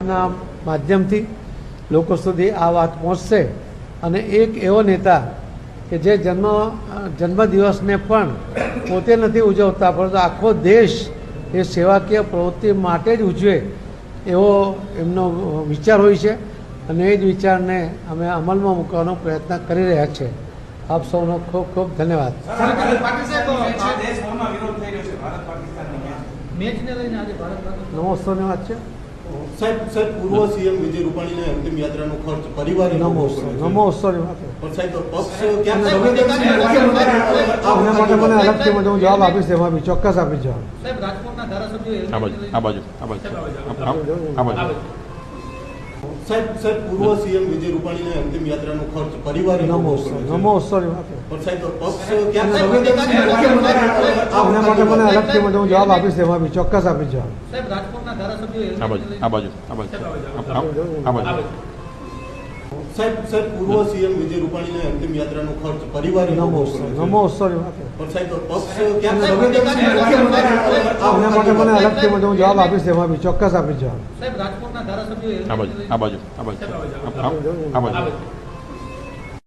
ના માધ્યમથી લોકો સુધી આ વાત પહોંચશે અને એક એવો નેતા કે જે જન્મદિવસને પણ પોતે નથી ઉજવતા પરંતુ આખો દેશ એ સેવાકીય પ્રવૃત્તિ માટે જ ઉજવે એવો એમનો વિચાર હોય છે અને એ જ વિચારને અમે અમલમાં મૂકવાનો પ્રયત્ન કરી રહ્યા છીએ. આપ સૌનો ખૂબ ખૂબ ધન્યવાદ. નમોત્સવની વાત છે. સાહેબ પૂર્વ સીએમ વિજય રૂપાણીને અંતિમ યાત્રાનો ખર્ચ પરિવારે નમોત્સવની વાત એના માટે મને અલગથી હું જવાબ આપીશ. એમાં બી ચોક્કસ આપીશ જવાબ. સાહેબ પૂર્વ સીએમ વિજય રૂપાણીને અંતિમ યાત્રાનો ખર્ચ પરિવારે નમોત્સવની વાત એના માટે મને અલગથી હું જવાબ આપીશ. એમાં બી ચોક્કસ આપીશ જવાબ. સાહેબ પૂર્વ સીએમ વિજય રૂપાણીને અંતિમ યાત્રાનો ખર્ચ પરિવારે નમોત્સવની વાત એના માટે મને અલગથી હું જવાબ આપીશ. એમાં બી ચોક્કસ આપીશ જવાબ.